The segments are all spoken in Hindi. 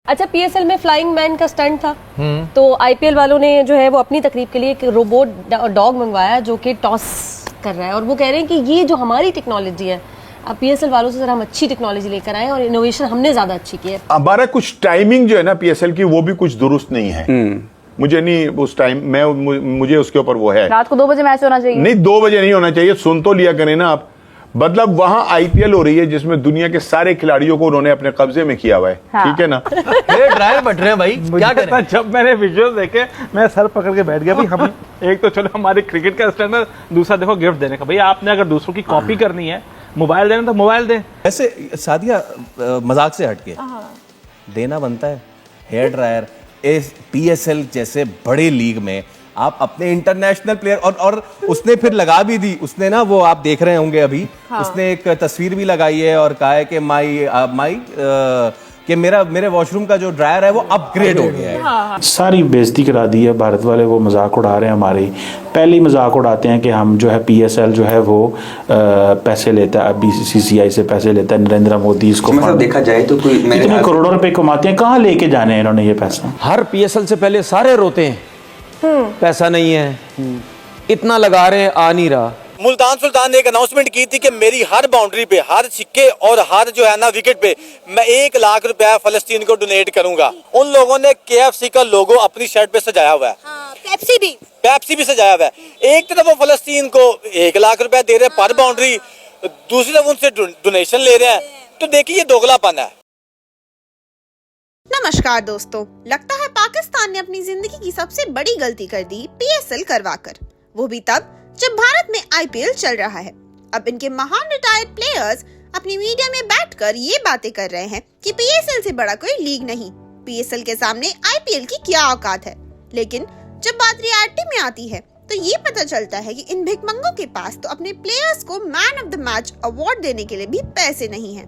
अच्छा, पीएसएल में फ्लाइंग मैन का स्टंट था, तो आईपीएल वालों ने जो है वो अपनी तकरीब के लिए एक रोबोट डॉग मंगवाया जो कि टॉस कर रहा है, और वो कह रहे हैं कि ये जो हमारी टेक्नोलॉजी है, अब पीएसएल वालों से जरा हम अच्छी टेक्नोलॉजी लेकर आए और इनोवेशन हमने ज्यादा अच्छी की है। हमारा कुछ टाइमिंग जो है ना पीएसएल की, वो भी कुछ दुरुस्त नहीं है। मुझे नहीं उस टाइम में मुझे उसके ऊपर वो है, रात को 2 बजे मैच होना चाहिए। नहीं 2 बजे नहीं होना चाहिए, सुन तो लिया करें ना आप। मतलब वहां आईपीएल हो रही है जिसमें दुनिया के सारे खिलाड़ियों को उन्होंने अपने कब्जे में किया हुआ है। हाँ। ठीक है ना। ये ड्रायर बट रहे हैं भाई, क्या करें। जब मैंने विजुअल देखे मैं सर पकड़ के बैठ गया भाई। हम एक तो चलो हमारे क्रिकेट का स्टैंडर्ड, दूसरा देखो गिफ्ट देने का। भैया आपने अगर दूसरों की कॉपी करनी है, मोबाइल देना तो मोबाइल दे। ऐसे सादिया मजाक से हटके देना बनता है। हेयर ड्रायर इस पीएसएल जैसे बड़े लीग में आप अपने इंटरनेशनल प्लेयर और उसने फिर लगा भी दी, उसने ना वो आप देख रहे होंगे अभी। हाँ। उसने एक तस्वीर भी लगाई है और कहा है कि माई कि मेरे वॉशरूम का जो ड्रायर है वो अपग्रेड हो गया है। हाँ। सारी बेइज्जती करा दी है भारत वाले, वो मजाक उड़ा रहे हैं हमारी। पहले ही मजाक उड़ाते हैं कि हम जो है पीएसएल जो है वो पैसे लेता है, बीसीसीआई से पैसे लेता है नरेंद्र मोदी इसको। मतलब देखा जाए तो कोई इतने करोड़ों रुपए कमाते हैं, कहाँ लेके जाने हैं इन्होंने ये पैसा। हर पीएसएल से पहले सारे रोते हैं पैसा नहीं है, इतना लगा रहे हैं आ नहीं रहा। मुल्तान सुल्तान ने एक अनाउंसमेंट की थी कि मेरी हर बाउंड्री पे, हर छिक्के और हर जो है ना विकेट पे मैं 1 लाख रुपया फलस्तीन को डोनेट करूंगा। उन लोगों ने केएफसी का लोगो अपनी शर्ट पे सजाया हुआ है। हाँ, पेप्सी भी सजाया हुआ है। एक तरफ वो फलस्तीन को 1 लाख रुपया दे रहे हैं पर बाउंड्री, दूसरी तरफ उनसे डोनेशन ले रहे हैं। तो देखिए ये दोगलापन है। नमस्कार दोस्तों, लगता है पाकिस्तान ने अपनी जिंदगी की सबसे बड़ी गलती कर दी पीएसएल करवाकर, वो भी तब जब भारत में आईपीएल चल रहा है। अब इनके महान रिटायर्ड प्लेयर्स अपनी मीडिया में बैठकर ये बातें कर रहे हैं कि पीएसएल से बड़ा कोई लीग नहीं, पीएसएल के सामने आईपीएल की क्या औकात है। लेकिन जब बात रियलिटी में आती है तो ये पता चलता है कि इन भिखमंगों के पास तो अपने प्लेयर्स को man of the match award देने के लिए भी पैसे नहीं है।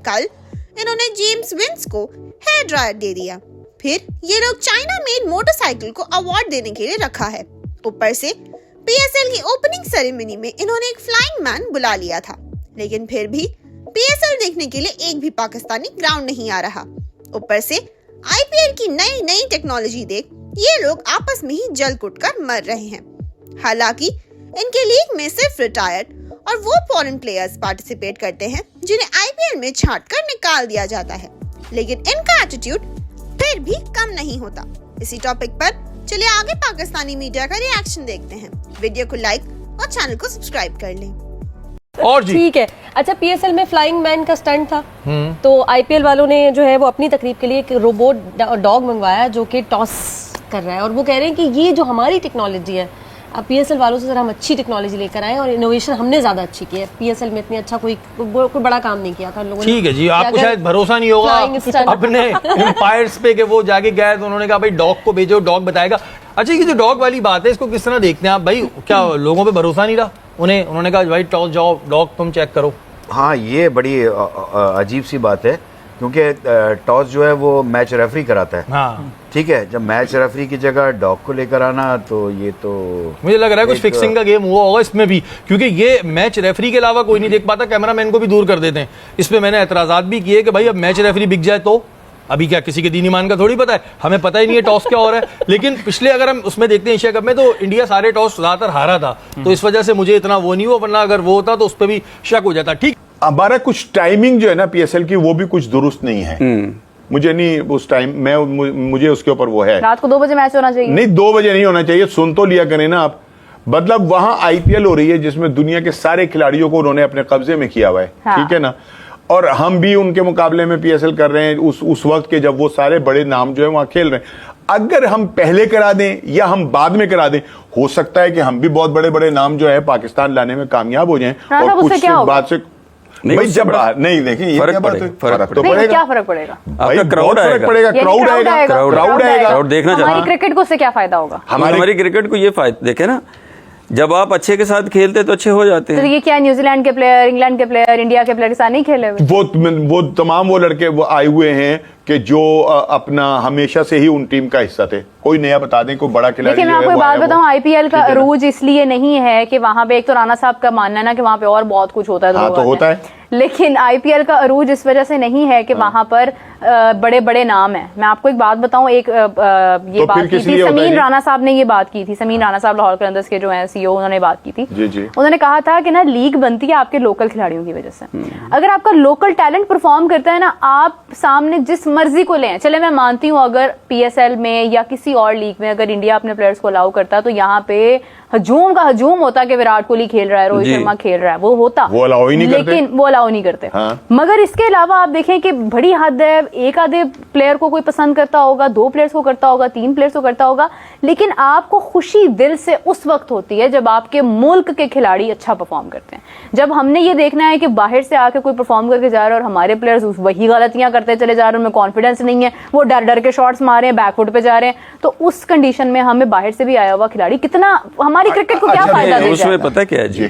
कल इन्होंने जेम्स विंस को हेयर ड्रायर दे दिया, फिर ये लोग चाइना मेड मोटरसाइकिल को अवार्ड देने के लिए रखा है। ऊपर से पीएसएल की ओपनिंग सेरेमनी में इन्होंने एक फ्लाइंग मैन बुला लिया था, लेकिन फिर भी पीएसएल देखने के लिए एक भी पाकिस्तानी ग्राउंड नहीं आ रहा। ऊपर से आईपीएल की नई नई टेक्नोलॉजी देख ये लोग आपस में ही जल कुट कर मर रहे हैं। हालांकि इनके लीग में सिर्फ रिटायर्ड और वो फॉरेन प्लेयर्स पार्टिसिपेट करते हैं जिन्हें आईपीएल में छांट कर निकाल दिया जाता है, लेकिन इनका एटीट्यूड फिर भी कम नहीं होता। इसी टॉपिक पर चलिए आगे पाकिस्तानी मीडिया का रिएक्शन देखते हैं। वीडियो को लाइक और चैनल को सब्सक्राइब कर लें। और जी ठीक है। अच्छा, पीएसएल में फ्लाइंग मैन का स्टंट था, तो आईपीएल वालों ने जो है वो अपनी तकरीब के लिए एक रोबोट डॉग मंगवाया जो कि टॉस कर रहा है, और वो कह रहे हैं कि ये जो हमारी टेक्नोलॉजी है, अब पीएसएल वालों से जरा हम अच्छी टेक्नोलॉजी लेकर आए और इनोवेशन हमने ज्यादा अच्छी की है। पीएसएल में इतनी अच्छा कोई बड़ा काम नहीं किया था लोगों ने। ठीक है जी, आपको शायद भरोसा नहीं होगा अपने एम्पायर्स पे कि वो जाके गए तो उन्होंने कहा भाई डॉग को भेजो, डॉग बताएगा। अच्छा, ये जो डॉग वाली बात है इसको किस तरह देखते हैं आप भाई? क्या लोगों पे भरोसा नहीं रहा? उन्होंने कहा भाई टॉस जाओ, डॉग तुम चेक करो। हाँ, ये बड़ी अजीब सी बात है क्योंकि टॉस जो है वो मैच रेफरी कराता है। हाँ। ठीक है, जब मैच रेफरी की जगह डॉग को लेकर आना, तो ये तो मुझे लग रहा है कुछ फिक्सिंग का गेम हुआ होगा इसमें भी, क्योंकि ये मैच रेफरी के अलावा कोई नहीं देख पाता, कैमरामैन को भी दूर कर देते हैं। इस पे मैंने एतराजात भी किए कि भाई अब मैच रेफरी बिक जाए तो अभी क्या किसी के दीन ईमान का थोड़ी पता है, हमें पता ही नहीं है टॉस क्या हो रहा है। लेकिन पिछले अगर हम उसमें देखते हैं एशिया कप में, तो इंडिया सारे टॉस ज्यादातर हारा था, तो इस वजह से मुझे इतना वो नहीं हुआ, वरना अगर वो होता तो उस पर भी शक हो जाता। ठीक, हमारा कुछ टाइमिंग जो है ना पीएसएल की, वो भी कुछ दुरुस्त नहीं है। मुझे नहीं उस टाइम में मुझे उसके ऊपर वो है, रात को 2 बजे मैच होना चाहिए। नहीं 2 बजे नहीं होना चाहिए, सुन तो लिया करें ना आप। मतलब वहां आईपीएल हो रही है जिसमें दुनिया के सारे खिलाड़ियों को उन्होंने अपने कब्जे में किया हुआ है। हाँ। ठीक है ना। और हम भी उनके मुकाबले में पीएसएल कर रहे हैं उस वक्त के जब वो सारे बड़े नाम जो है वहां खेल रहे हैं। अगर हम पहले करा दें या हम बाद में करा दें, हो सकता है कि हम भी बहुत बड़े बड़े नाम जो है पाकिस्तान लाने में कामयाब हो जाएं। और कुछ बात से भाई जब नहीं देखिए ये क्या बात है, फर्क तो पड़ेगा। क्या फर्क पड़ेगा? भाई क्राउड आएगा, क्राउड आएगा, क्राउड देखना हमारी क्रिकेट को उससे क्या फायदा होगा? हमारी क्रिकेट को ये फायदा देखे ना, जब आप अच्छे के साथ खेलते तो अच्छे हो जाते हैं। तो ये क्या न्यूजीलैंड के प्लेयर, इंग्लैंड के प्लेयर, इंडिया के प्लेयर के साथ नहीं खेले हुए? वो तमाम वो लड़के वो आए हुए हैं कि जो अपना हमेशा से ही उन टीम का हिस्सा थे? कोई नया बता दें, कोई बड़ा खिलाड़ी। देखिए मैं आपको एक बात बताऊं, आईपीएल का अरूज इसलिए नहीं है कि वहां पे, एक तो राणा साहब का मानना है ना कि वहां पे और बहुत कुछ होता है, हाँ, तो होता है, लेकिन आईपीएल का अरूज इस वजह से नहीं है कि वहां पर बड़े बड़े नाम हैं। मैं आपको एक बात बताऊं, एक ये बात की थी समीन राणा साहब ने, ये बात की थी समीन राणा साहब, लाहौर कलंदर्स के जो हैं सीईओ, उन्होंने बात की थी। जी जी। उन्होंने कहा था कि ना लीग बनती है आपके लोकल खिलाड़ियों की वजह से। अगर आपका लोकल टैलेंट परफॉर्म करता है ना, आप सामने जिस मर्जी को लें, चले मैं मानती हूँ अगर पीएसएल में या किसी और लीग में अगर इंडिया अपने प्लेयर्स को अलाउ करता तो यहाँ पे हजूम का हजूम होता कि विराट कोहली खेल रहा है, रोहित शर्मा खेल रहा है, वो होता, वो अलाउ ही नहीं करते, लेकिन वो अलाउ नहीं करते। हाँ। मगर इसके अलावा आप देखें कि बड़ी हद है, एक आधे प्लेयर को कोई पसंद करता होगा, 2 प्लेयर्स को करता होगा, 3 प्लेयर्स को करता होगा, लेकिन आपको खुशी दिल से उस वक्त होती है जब आपके मुल्क के खिलाड़ी अच्छा परफॉर्म करते हैं। जब हमने ये देखना है कि बाहर से आके कोई परफॉर्म करके जा रहा है और हमारे प्लेयर्स वही गलतियां करते चले जा रहे हैं, उनमें कॉन्फिडेंस नहीं है, वो डर डर के शॉट्स मार रहे हैं, बैकफुट पे जा रहे हैं, तो उस कंडीशन में हमें बाहर से भी आया हुआ खिलाड़ी कितना हमारी क्रिकेट को क्या फायदा देगा? उसमें पता क्या है जी,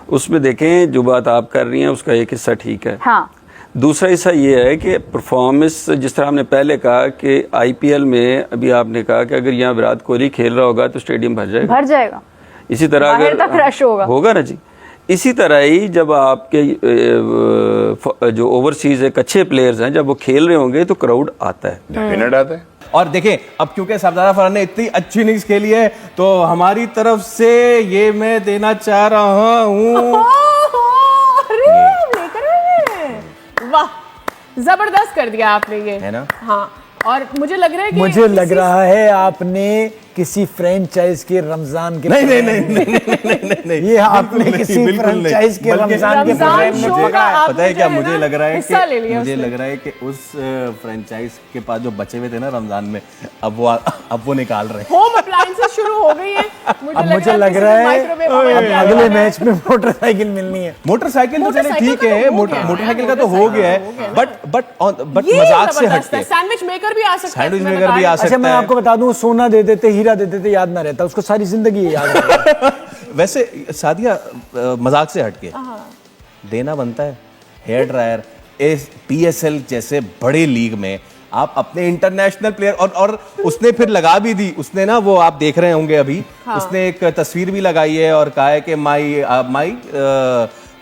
उसमें देखें जो बात आप कर रही हैं उसका एक हिस्सा ठीक है, हाँ, दूसरा हिस्सा ये है कि परफॉर्मेंस, जिस तरह हमने पहले कहा कि आईपीएल में अभी आपने कहा कि अगर यहाँ विराट कोहली खेल रहा होगा तो स्टेडियम भर जाएगा, इसी तरह बाहर तक रश होगा ना जी। इसी तरह ही जब आपके जो ओवरसीज एक अच्छे प्लेयर्स हैं जब वो खेल रहे होंगे तो क्राउड आता है, डेफिनेट आता है। और देखें अब क्योंकि सरदारा फरहान ने इतनी अच्छी इनिंग्स खेली है तो हमारी तरफ से ये मैं देना चाह रहा हूँ। वाह, जबरदस्त कर दिया आपने ये, है ना? हाँ, और मुझे लग रहा है कि मुझे लग रहा है आपने किसी फ्रेंचाइज के रमजान के नहीं, ये आपने किसी फ्रेंचाइज के रमजान के प्रोग्राम में देखा। पता है क्या मुझे लग रहा है कि उस फ्रेंचाइज के पास जो बचे हुए थे ना रमजान में, अब वो निकाल रहे हैं। होम अप्लायंसेस शुरू हो गई है। मुझे लग रहा है अगले मैच में मोटरसाइकिल मिलनी है। मोटरसाइकिल तो चले ठीक है, मोटरसाइकिल का तो हो गया है, बट मजाक से हटके सैंडविच मेकर भी आ सकता है। सैंडविच मेकर भी आ सकता है। अच्छा मैं आपको बता दूं, सोना दे देते, हीरा दे देते, याद ना रहता, उसको सारी जिंदगी याद रहता। वैसे सादिया मजाक से हटके देना बनता है। हेयर ड्रायर पीएसएल जैसे बड़े लीग में आप अपने इंटरनेशनल प्लेयर और उसने फिर लगा भी दी, उसने ना वो आप देख रहे होंगे अभी, उसने एक तस्वीर भी लगाई है और कहा है कि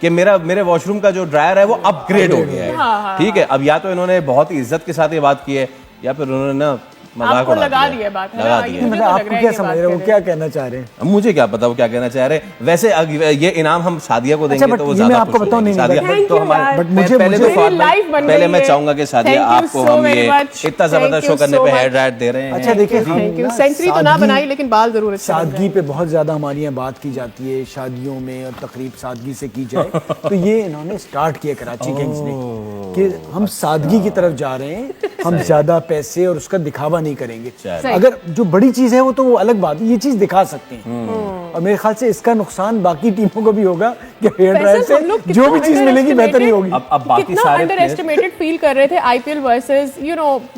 कि मेरे वॉशरूम का जो ड्रायर है वो अपग्रेड हो गया है। ठीक है, अब या तो इन्होंने बहुत ही इज्जत के साथ ये बात की है या फिर उन्होंने ना मजाक उड़ा लगा दिया बात, लगा दिया। मतलब आपको क्या समझ रहे हो, क्या कहना चाह रहे हैं? मुझे क्या पता वो क्या कहना चाह रहे हैं। वैसे ये इनाम हम सादिया को देंगे तो वो ज्यादा आपको बताऊं नहीं, सादिया तो हमारे पहले मैं चाहूंगा कि सादिया आपको हम ये इतना जबरदस्त शो करने पे हेयर ड्रायर दे रहे हैं। अच्छा देखिए, सेंचुरी तो ना बनाई लेकिन बाल जरूर सादगी पे बहुत ज्यादा हमारी यहाँ बात की जाती है, शादियों में और तकरीब सादगी से की जाए, तो ये इन्होंने स्टार्ट किया कराची किंग्स ने कि हम सादगी की तरफ जा रहे हैं, हम ज्यादा पैसे और उसका दिखावा नहीं करेंगे। अगर जो बड़ी चीज है वो तो वो अलग बात है, ये चीज दिखा सकते हैं और मेरे ख्याल से इसका नुकसान बाकी टीमों को भी होगा कि हेयर ड्रायर से जो भी चीज मिलेगी बेहतर ही होगी। अब बाकी कितना सारे अंडर एस्टिमेटेड फील कर रहे थे आईपीएल वर्सेस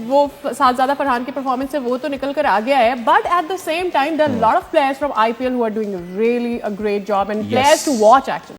वो सादजादा फरहान की परफॉर्मेंस से वो तो निकल कर आ गया है, but at the same time there are lot of players from IPL who are doing really a great job and players to watch actually.